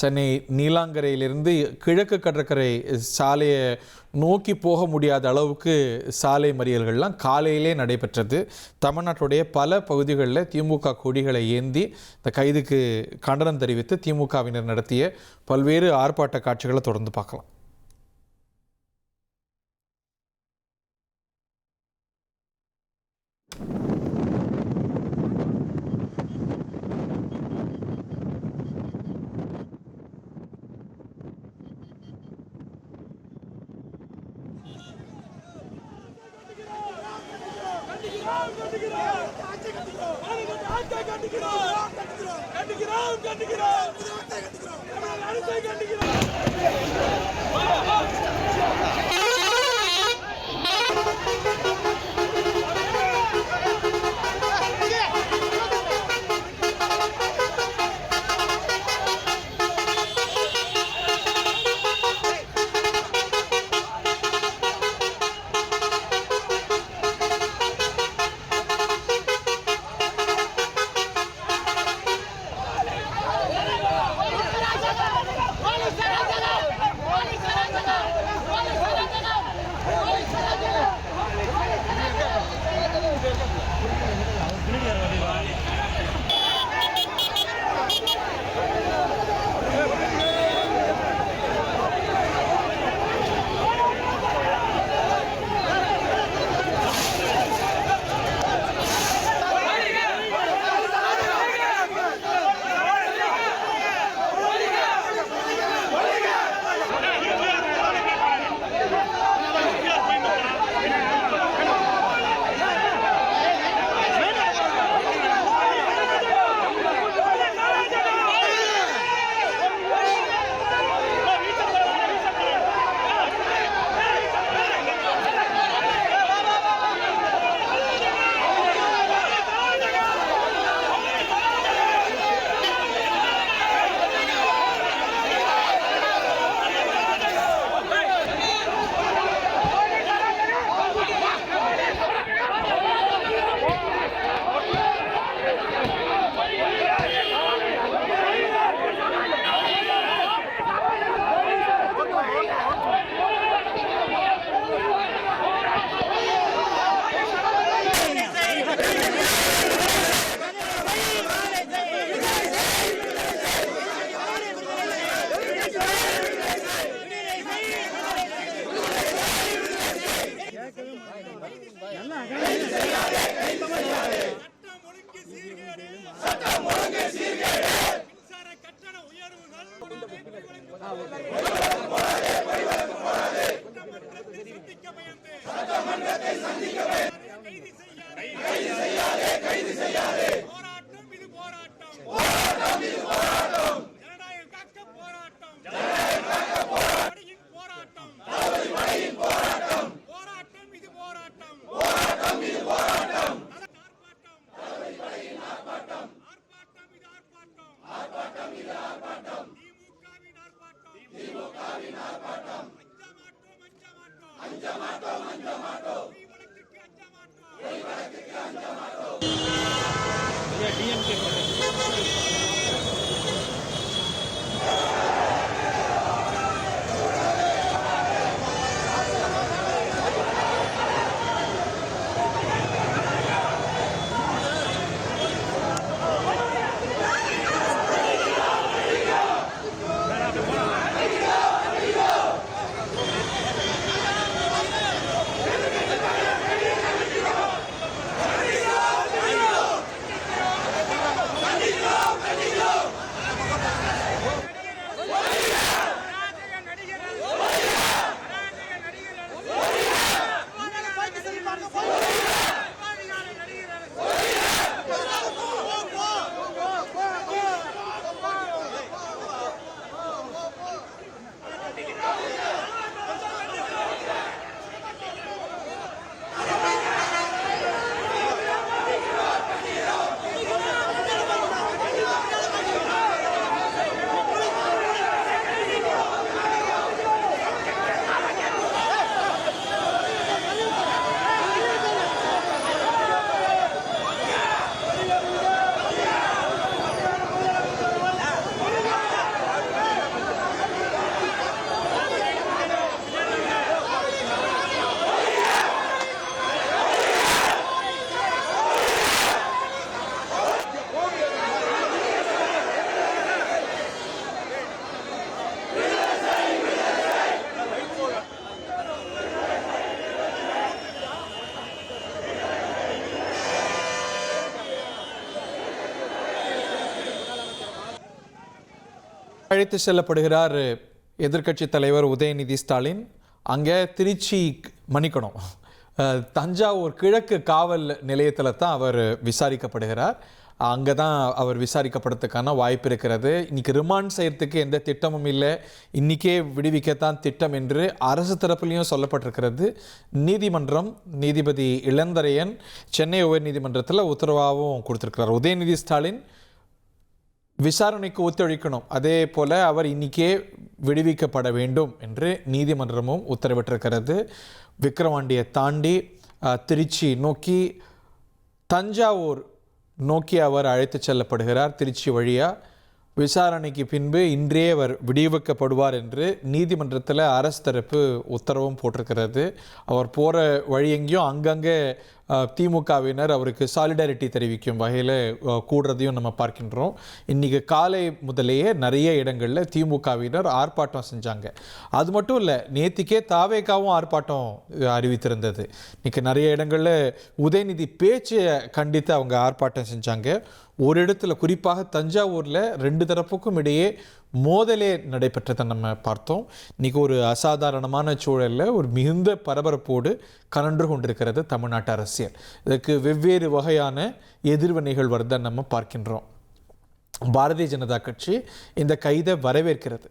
சென்னை நீலாங்கரையிலிருந்து கிழக்கு கடற்கரை சாலையை நோக்கி போக முடியாத அளவுக்கு சாலை மறியல்கள்லாம் காலையிலே நடைபெற்றது. தமிழ்நாட்டுடைய பல பகுதிகளில் திமுக கொடிகளை ஏந்தி இந்த கைதுக்கு கண்டனம் தெரிவித்து திமுகவினர் நடத்திய பல்வேறு ஆர்ப்பாட்ட காட்சிகளை தொடர்ந்து பார்க்கலாம். திமுக அழைத்து செல்லப்படுகிறார் எதிர்க்கட்சி தலைவர் உதயநிதி ஸ்டாலின். அங்கே திருச்சி மன்னிக்கணும் தஞ்சாவூர் கிழக்கு காவல் நிலையத்தில் தான் அவர் விசாரிக்கப்படுகிறார். அங்கே தான் அவர் விசாரிக்கப்படுறதுக்கான வாய்ப்பு இருக்கிறது. இன்றைக்கி ரிமாண்ட் செய்யறதுக்கு எந்த திட்டமும் இல்லை, இன்றைக்கே விடுவிக்கத்தான் திட்டம் என்று அரசு தரப்புலையும் சொல்லப்பட்டிருக்கிறது. நீதிமன்றம் நீதிபதி இளந்தரையன் சென்னை உயர்நீதிமன்றத்தில் உத்தரவாகவும் கொடுத்துருக்கிறார். உதயநிதி ஸ்டாலின் விசாரணைக்கு ஒத்துழைக்கணும், அதே போல் அவர் இன்றைக்கே விடுவிக்கப்பட வேண்டும் என்று நீதிமன்றமும் உத்தரவிட்டிருக்கிறது. விக்கிரவாண்டியை தாண்டி திருச்சி நோக்கி தஞ்சாவூர் நோக்கி அவர் அழைத்து செல்லப்படுகிறார். திருச்சி வழியாக விசாரணைக்கு பின்பு இன்றே அவர் விடுவிக்கப்படுவார் என்று நீதிமன்றத்தில் அரசு தரப்பு உத்தரவும் போட்டிருக்கிறது. அவர் போகிற வழி எங்கேயும் அங்கங்கே திமுகவினர் அவருக்கு சாலிடாரிட்டி தெரிவிக்கும் வகையில் கூடுறதையும் நம்ம பார்க்கின்றோம். இன்றைக்கி காலை முதலேயே நிறைய இடங்களில் திமுகவினர் ஆர்ப்பாட்டம் செஞ்சாங்க. அது மட்டும் இல்லை, நேற்றுக்கே தாவேகாவும் ஆர்ப்பாட்டம் அறிவித்திருந்தது. இன்றைக்கி நிறைய இடங்களில் உதயநிதி பேச்சை கண்டித்து அவங்க ஆர்ப்பாட்டம் செஞ்சாங்க. ஒரு இடத்துல குறிப்பாக தஞ்சாவூரில் 2 தரப்புக்கும் இடையே மோதலே நடைபெற்றதை நம்ம பார்த்தோம். இன்றைக்கி ஒரு அசாதாரணமான சூழலில் ஒரு மிகுந்த பரபரப்போடு கலன்று கொண்டிருக்கிறது தமிழ்நாட்டு அரசியல். இதற்கு வெவ்வேறு வகையான எதிர்வினைகள் வருதை நம்ம பார்க்கின்றோம். பாரதிய ஜனதா கட்சி இந்த கைதை வரவேற்கிறது.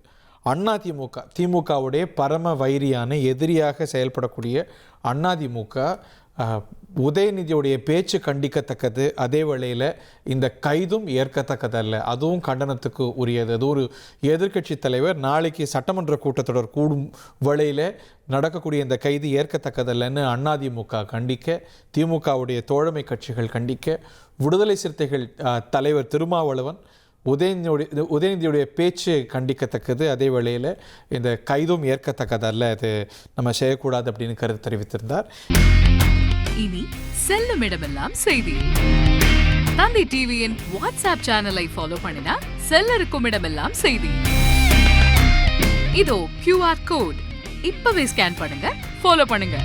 திமுகவுடைய பரம வைரியான எதிரியாக செயல்படக்கூடிய அதிமுக உதயநிதியுடைய பேச்சு கண்டிக்கத்தக்கது, அதே வேளையில் இந்த கைதும் ஏற்கத்தக்கதல்ல, அதுவும் கண்டனத்துக்கு உரியது. அது ஒரு எதிர்க்கட்சி தலைவர் நாளைக்கு சட்டமன்ற கூட்டத்தொடர் கூடும் வேளையில் நடக்கக்கூடிய இந்த கைது ஏற்கத்தக்கதல்லன்னு அதிமுக கண்டிக்க, திமுகவுடைய தோழமை கட்சிகள் கண்டிக்க, விடுதலை சிறுத்தைகள் தலைவர் திருமாவளவன் உதயநிதியுடைய பேச்சு கண்டிக்கத்தக்கது, அதே வேளையில் இந்த கைதும் ஏற்கத்தக்கதல்ல, அது நம்ம செய்யக்கூடாது அப்படின்னு கருத்து தெரிவித்திருந்தார். இனி செல்லும் இடமெல்லாம் செய்தி. தந்தி டிவியின் வாட்ஸ்அப் சேனலை ஃபாலோ பண்ணினா செல்ல இருக்கும் இடமெல்லாம் செய்தி. இதோ QR கோட், இப்பவே ஸ்கேன் பண்ணுங்க, ஃபாலோ பண்ணுங்க.